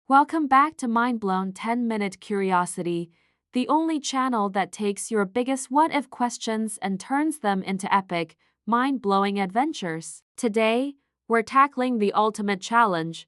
Welcome back to Mindblown 10-Minute Curiosity, the only channel that takes your biggest what-if questions and turns them into epic, mind-blowing adventures. Today, we're tackling the ultimate challenge.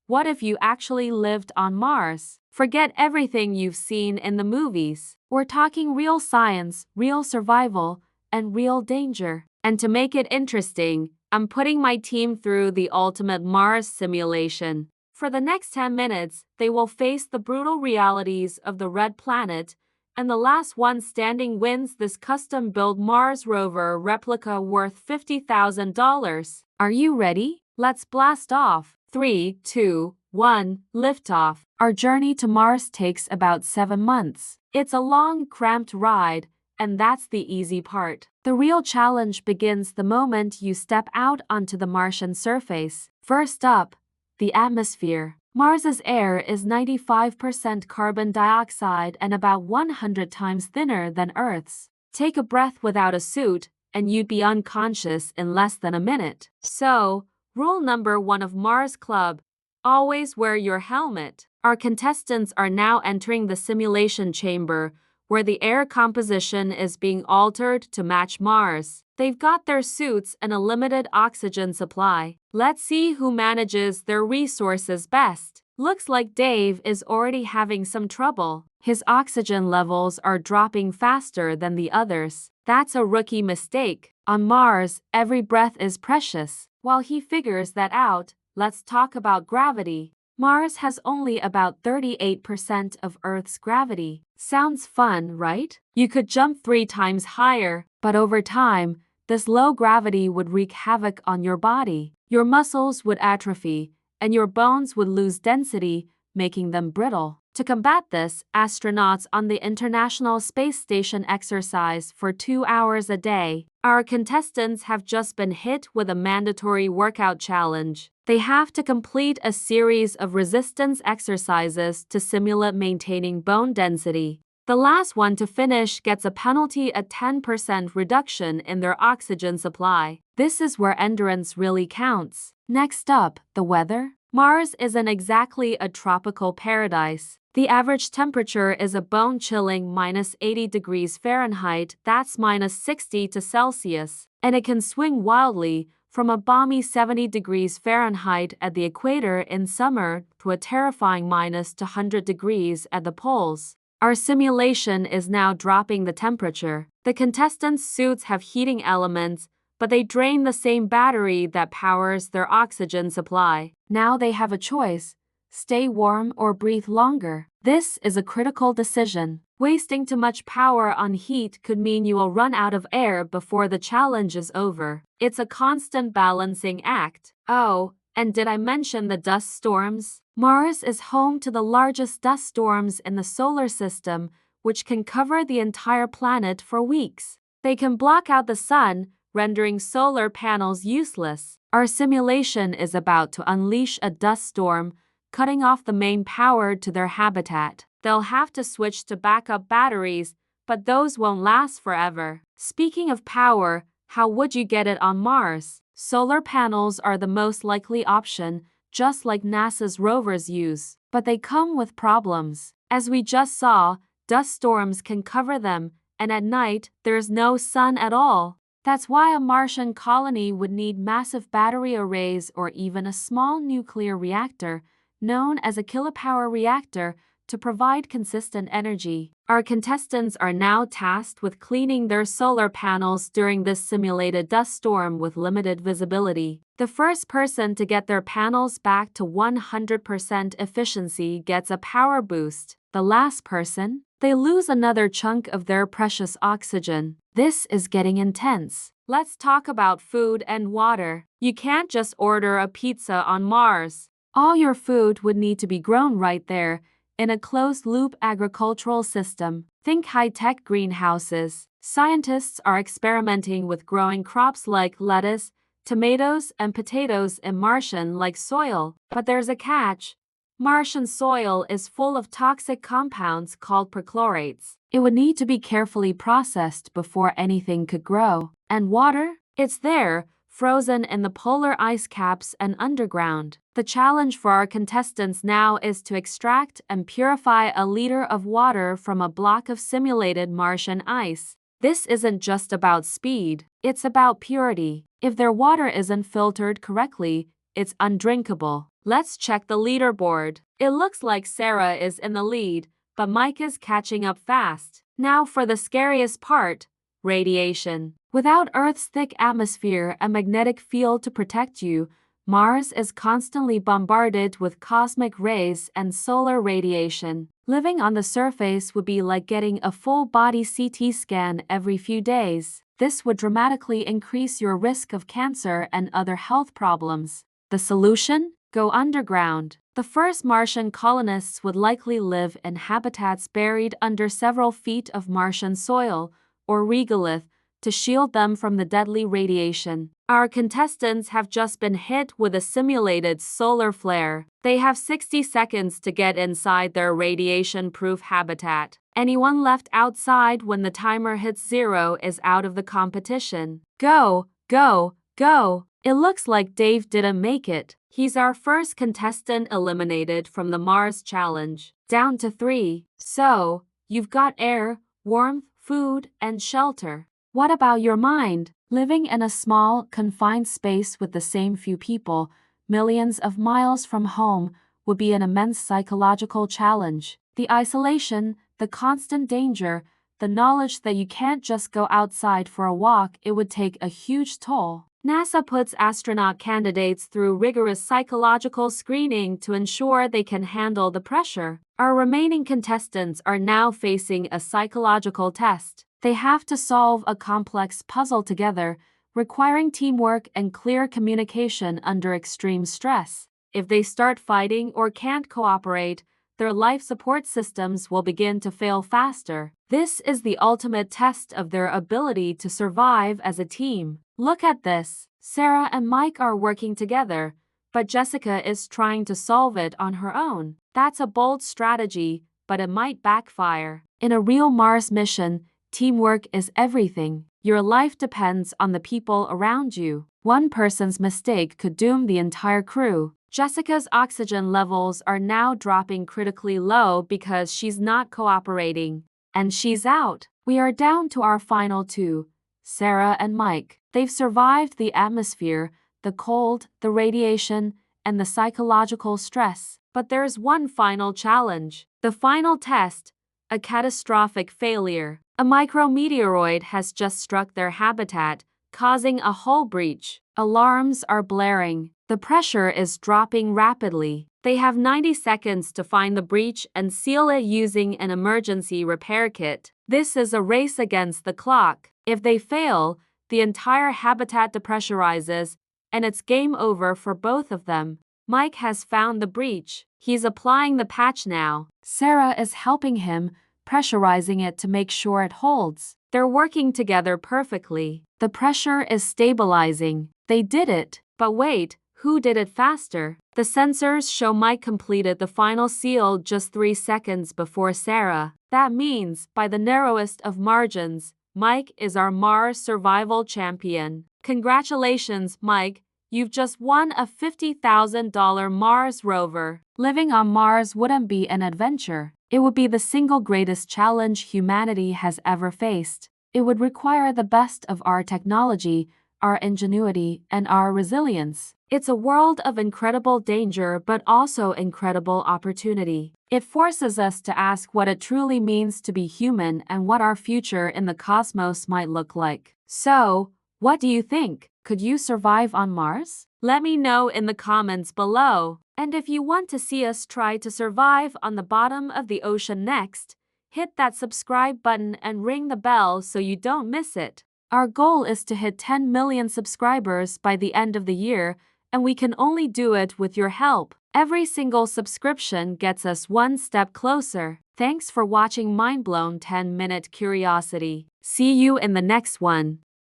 What if you actually lived on Mars? Forget everything you've seen in the movies. We're talking real science, real survival, and real danger. And to make it interesting, I'm putting my team through the ultimate Mars simulation. For the next 10 minutes, they will face the brutal realities of the red planet, and the last one standing wins this custom-built Mars rover replica worth $50,000. Are you ready? Let's blast off. 3, 2, 1, liftoff. Our journey to Mars takes about 7 months. It's a long, cramped ride, and that's the easy part. The real challenge begins the moment you step out onto the Martian surface. First up, the atmosphere. Mars's air is 95% carbon dioxide and about 100 times thinner than Earth's. Take a breath without a suit, and you'd be unconscious in less than a minute. So, rule number 1 of Mars Club: always wear your helmet. Our contestants are now entering the simulation chamber, where the air composition is being altered to match Mars. They've got their suits and a limited oxygen supply. Let's see who manages their resources best. Looks like Dave is already having some trouble. His oxygen levels are dropping faster than the others. That's a rookie mistake. On Mars, every breath is precious. While he figures that out, let's talk about gravity. Mars has only about 38% of Earth's gravity. Sounds fun, right? You could jump 3 times higher, but over time, this low gravity would wreak havoc on your body. Your muscles would atrophy, and your bones would lose density, making them brittle. To combat this, astronauts on the International Space Station exercise for 2 hours a day. Our contestants have just been hit with a mandatory workout challenge. They have to complete a series of resistance exercises to simulate maintaining bone density. The last one to finish gets a penalty, a 10% reduction in their oxygen supply. This is where endurance really counts. Next up, the weather. Mars isn't exactly a tropical paradise. The average temperature is a bone-chilling minus 80 degrees Fahrenheit, that's minus 60 to Celsius, and it can swing wildly from a balmy 70 degrees Fahrenheit at the equator in summer to a terrifying minus 200 degrees at the poles. Our simulation is now dropping the temperature. The contestants' suits have heating elements, but they drain the same battery that powers their oxygen supply. Now they have a choice: stay warm or breathe longer. This is a critical decision. Wasting too much power on heat could mean you will run out of air before the challenge is over. It's a constant balancing act. Oh, and did I mention the dust storms? Mars is home to the largest dust storms in the solar system, which can cover the entire planet for weeks. They can block out the sun, rendering solar panels useless. Our simulation is about to unleash a dust storm, cutting off the main power to their habitat. They'll have to switch to backup batteries, but those won't last forever. Speaking of power, how would you get it on Mars? Solar panels are the most likely option, just like NASA's rovers use. But they come with problems. As we just saw, dust storms can cover them, and at night, there's no sun at all. That's why a Martian colony would need massive battery arrays or even a small nuclear reactor, known as a kilopower reactor, to provide consistent energy. Our contestants are now tasked with cleaning their solar panels during this simulated dust storm with limited visibility. The first person to get their panels back to 100% efficiency gets a power boost. The last person, they lose another chunk of their precious oxygen. This is getting intense. Let's talk about food and water. You can't just order a pizza on Mars. All your food would need to be grown right there, in a closed-loop agricultural system. Think high-tech greenhouses. Scientists are experimenting with growing crops like lettuce, tomatoes, and potatoes in Martian-like soil. But there's a catch. Martian soil is full of toxic compounds called perchlorates. It would need to be carefully processed before anything could grow. And water? It's there, frozen in the polar ice caps and underground. The challenge for our contestants now is to extract and purify a liter of water from a block of simulated Martian ice. This isn't just about speed, it's about purity. If their water isn't filtered correctly, it's undrinkable. Let's check the leaderboard. It looks like Sarah is in the lead, but Mike is catching up fast. Now for the scariest part, radiation. Without Earth's thick atmosphere and magnetic field to protect you, Mars is constantly bombarded with cosmic rays and solar radiation. Living on the surface would be like getting a full-body CT scan every few days. This would dramatically increase your risk of cancer and other health problems. The solution? Go underground. The first Martian colonists would likely live in habitats buried under several feet of Martian soil, or regolith, to shield them from the deadly radiation. Our contestants have just been hit with a simulated solar flare. They have 60 seconds to get inside their radiation-proof habitat. Anyone left outside when the timer hits 0 is out of the competition. Go, go, go! It looks like Dave didn't make it. He's our first contestant eliminated from the Mars challenge. Down to 3. So, you've got air, warmth, food, and shelter. What about your mind? Living in a small, confined space with the same few people, millions of miles from home, would be an immense psychological challenge. The isolation, the constant danger, the knowledge that you can't just go outside for a walk, it would take a huge toll. NASA puts astronaut candidates through rigorous psychological screening to ensure they can handle the pressure. Our remaining contestants are now facing a psychological test. They have to solve a complex puzzle together, requiring teamwork and clear communication under extreme stress. If they start fighting or can't cooperate, their life support systems will begin to fail faster. This is the ultimate test of their ability to survive as a team. Look at this. Sarah and Mike are working together, but Jessica is trying to solve it on her own. That's a bold strategy, but it might backfire. In a real Mars mission, teamwork is everything. Your life depends on the people around you. One person's mistake could doom the entire crew. Jessica's oxygen levels are now dropping critically low because she's not cooperating. And she's out. We are down to our final 2, Sarah and Mike. They've survived the atmosphere, the cold, the radiation, and the psychological stress. But there's one final challenge. The final test, a catastrophic failure. A micrometeoroid has just struck their habitat, causing a hull breach. Alarms are blaring. The pressure is dropping rapidly. They have 90 seconds to find the breach and seal it using an emergency repair kit. This is a race against the clock. If they fail, the entire habitat depressurizes, and it's game over for both of them. Mike has found the breach. He's applying the patch now. Sarah is helping him, pressurizing it to make sure it holds. They're working together perfectly. The pressure is stabilizing. They did it. But wait, who did it faster? The sensors show Mike completed the final seal just 3 seconds before Sarah. That means, by the narrowest of margins, Mike is our Mars survival champion. Congratulations, Mike. You've just won a $50,000 Mars rover. Living on Mars wouldn't be an adventure. It would be the single greatest challenge humanity has ever faced. It would require the best of our technology, our ingenuity, and our resilience. It's a world of incredible danger but also incredible opportunity. It forces us to ask what it truly means to be human and what our future in the cosmos might look like. So, what do you think? Could you survive on Mars? Let me know in the comments below. And if you want to see us try to survive on the bottom of the ocean next, hit that subscribe button and ring the bell so you don't miss it. Our goal is to hit 10 million subscribers by the end of the year, and we can only do it with your help. Every single subscription gets us one step closer. Thanks for watching Mindblown 10-Minute Curiosity. See you in the next one.